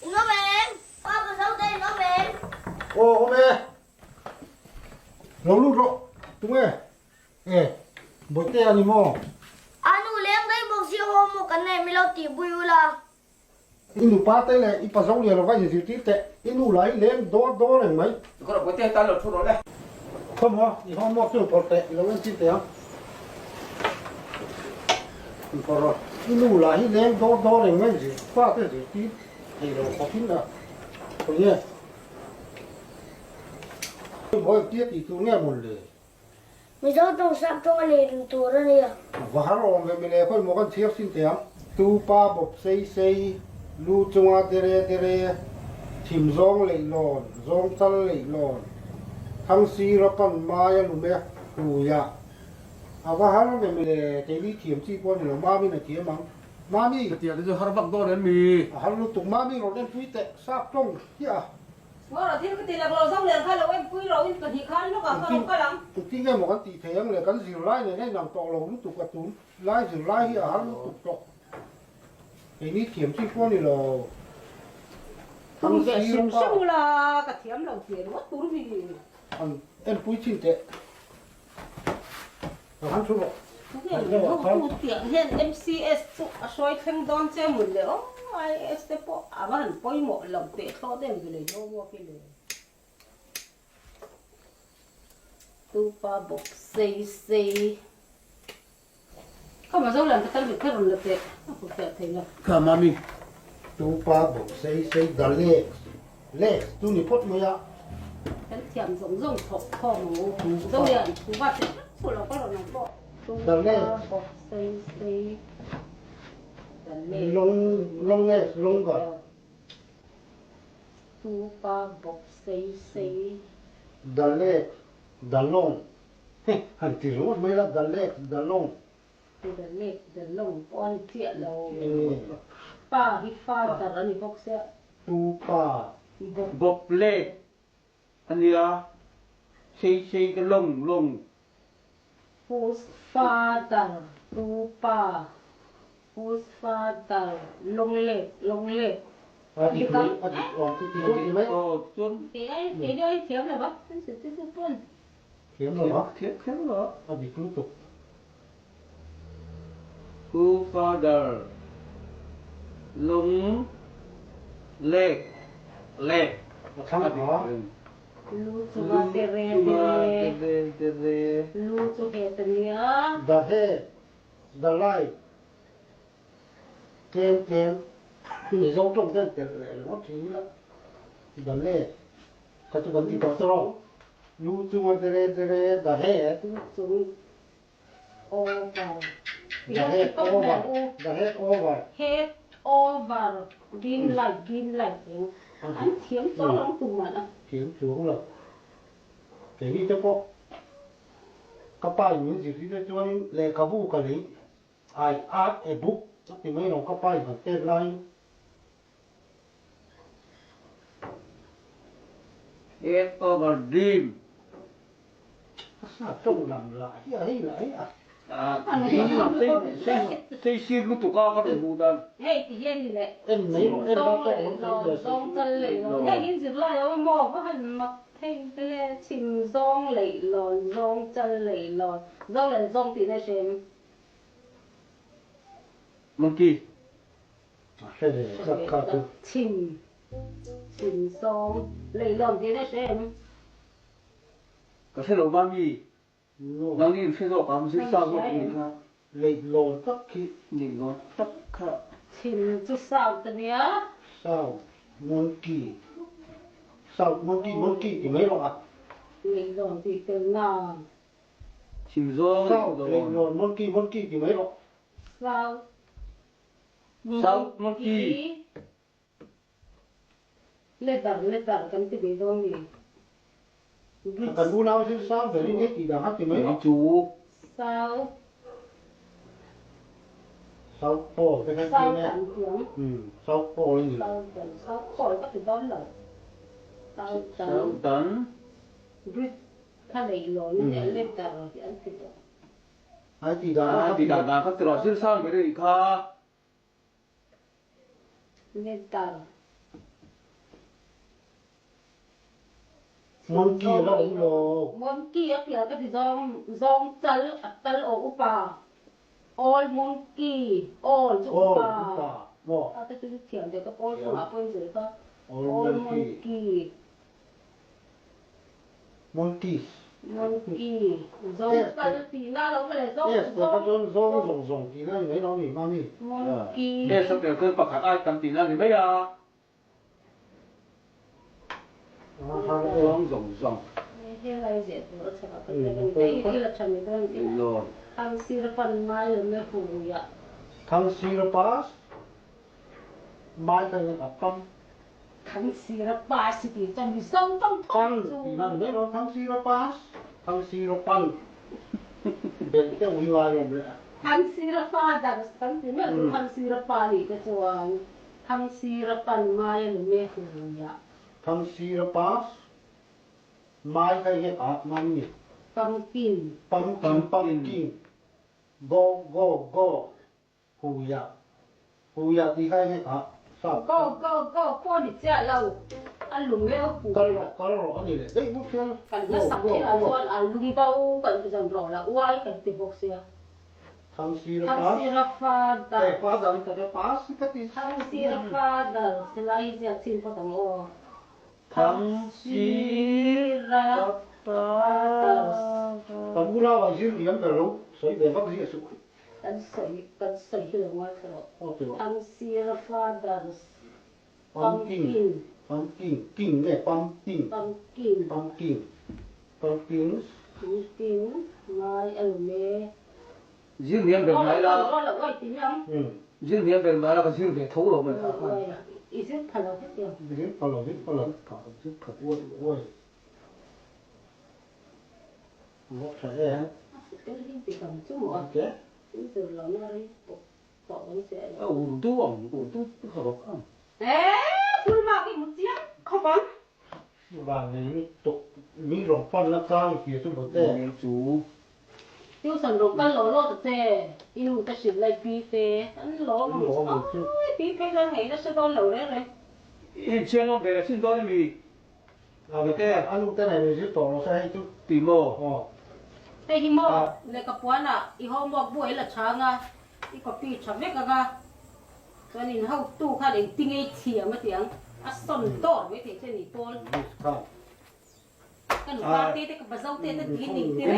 Nó về. Ba con dâu đây nó về. Ô hôm nay lâu lúc rồi chúng ơi một tay anh mò Anh u lên đây một siêu hôm một cái này mới lo tiền bùi là. inu pa tay này ipa giống như là vay gì tiếp tệ inu lại lên đó đó này mấy có là một tay ta lột xuống rồi không hả thì không mua chưa có tệ là lên tiếp tệ không có rồi inu lại lên đó đó này mấy gì pha cái gì tiếp thì đâu có tin nào có nghe mỗi tiết thì tôi nghe một lời Mình dâu trong sắp trong lên tù ra nè. và rồi mình lại phải một con chiếc xin tiền tu pa bọc xây lu chung à tere thìm zong lệ lòn zong tal lệ lòn thằng si ra pan mai lu me lu ya à và rồi mình lại cái đi thìm chi con là mami là thìm mang mami cái tiền thì har văng to đến mì hắn lu tung mami rồi đến phi tệ sắp trong ya ngõ là thêm cái tiền là lò xong liền khai là em quý rồi cần thì khai nó cả không khai lắm tụi tin nghe một cái tỷ thế là cái gì lại này nằm to lâu lúc tụi cái tụi lại gì lại hi hắn lúc tụi cái đi thìm chi con là không về xem xem là cả thiếm đầu tiền mất túi gì em quý chín tệ hắn số rồi cái này không tiền hiện MCS soi thêm đón xem một liệu ai step à vẫn bôi một lòng tệ thôi đem cái này nó mua cái này tu pa bọc xây không mà dâu làm cái tân việc khác rồi là tệ không tệ thì là cả mami tu pa bọc xây đà lệ tu ni pot mày à cái thiểm giống giống thọ thọ mà dâu liền cũng bắt sẽ số là có là nó bỏ tu pa bọc xây long gọi tu pa bọc xây đà long hẳn chỉรู้mấy là đà long tu đà long con thiện đâu pa hi fa ta ra ni bọc sẽ tu pa bọc lê anh đi à xây cái lông Whose father tu pa whose father long leg à thì cũng thì mấy xuống thì đây thiếu là bác cái sự tiếp tục luôn kiếm rồi đó thiếu rồi à thì cứ tục who father lông leg thằng đó lu cuma tere lu tu he tenia đà he đà lai kem thì giống trong cái nó chỉ là đà lệ cái chỗ gần đi đó rồi lu chung tere đà he tu tu over đà he over head over green light anh thiếu cho nó tụi mà kiếm xuống rồi cái đi cho cô các bạn những gì thì cho anh lệ cả vụ cả lý I add a book thì mấy nó các bạn phải tên lại head over dream sao trông làm lại anh xây xin của tụi con có được bù đần hey thì vậy thì lại em mấy em xong đó lại xong chân lại hey những gì lo rồi mò có hình mặc thêm cái chìm rong lại lòn rong chân lại lòn rong lại rong thì này xem monkey cái này rất khá tốt chìm rong lại lòn thì này xem có thể là mami nó nhìn phía độ cảm xúc sao vậy lệ lồn tất khi nhìn nó tất cả chìm chút sao thế nhá sao monkey thì mấy loại lại lòn thì từ nào chìm gió sao lệ lồn monkey thì mấy loại sao monkey lên tờ cái gì đó gì cần bu nào chứ sao phải đi hết thì đã hát thì mấy chú sao phổ cái này sao cảnh tiếng sao phổ là gì sao khỏi có thể đón lời sao tấn biết thay lấy lối nhẹ lên tờ thì anh thì ai thì đã các trò xưa sao cái đấy kha lên tờ monkey lo lo monkey á thì cái gì dong chân ở upa all monkey all oh upa pa mo cái thiền thì cái all của họ quên rồi ta all all monkey monkey monkey dong chân thì na nó phải dong yes ta don zong zong ki na ngai no ni ma ni monkey เอ๊ะสักเดี๋ยวคือประกาศได้กันตีนั่นหรือไม่อ่ะ ha Rong rong rong. cái này dễ nữa sẽ có cái là chăm cái đơn Lệ lòn. thằng xí là phần mai rồi mới phụ ya thang sirapas mai ka ni apam thằng xí là ba xí thì chăm bị sông trong kan ti na ngai no thang sirapas thang sirapan ben te wi wa yo ble thằng xí là pha đặt thằng xí mà thằng xí là pha thì cái chuồng thằng xí là phần mai rồi mới phụ ya thang sirapas mai ka ni at man ni pumpkin pumpkin go huya ti kai ni at sa go qua đi chơi lâu ăn lùng mèo phụ kal ro ani le dei bu fian cần nó sắp thế là chuan ăn lùng bao cần cái dòng rồi là uai cần tìm bốc xe thang thằng sirapas xí là pha te đặt pa dan ta pas ka ti thằng xí là pha đặt sẽ lấy ra xin có tầng ô Thằng xí là ta bu la wa jin yam da lo soi be bak ji su cần sợi hiệu ngoài rồi okay thằng xí là pha đặt pumpkin king ne pumpkin mai ở mẹ riêng miếng về máy là là gọi tiếng lắm riêng miếng về máy là cái riêng về thấu rồi mình. ý rất thật là hết tiền Biết pa lo Chứ thật. oi mo sa e cái gì cầm chút một okay giờ là nó đi bỏ nó sẽ ủ tu hợp không? ê phun vào cái một chiếc không bắn và này mi rong pan la ka ki tu bo te Chú. tiêu sản đồ căn lỗ lỗ thực tế yêu ta xịt lại pi phê anh lỗ mà pi phê ra ngày nó sẽ đón lỗ đấy rồi Em chưa nó về là xin đôi mì. à cái anu te này mi to lo sa hai tu Tỉ mồ. thế hi mò lấy cái quán à i hôm mò buổi là sáng à i có pi chấm hết cả cho nên hậu tu khai đến tinh ấy chìa mà tiếng à sồn to mới thể trên này to ka cái nó ba tê cái bà dâu tê tí tí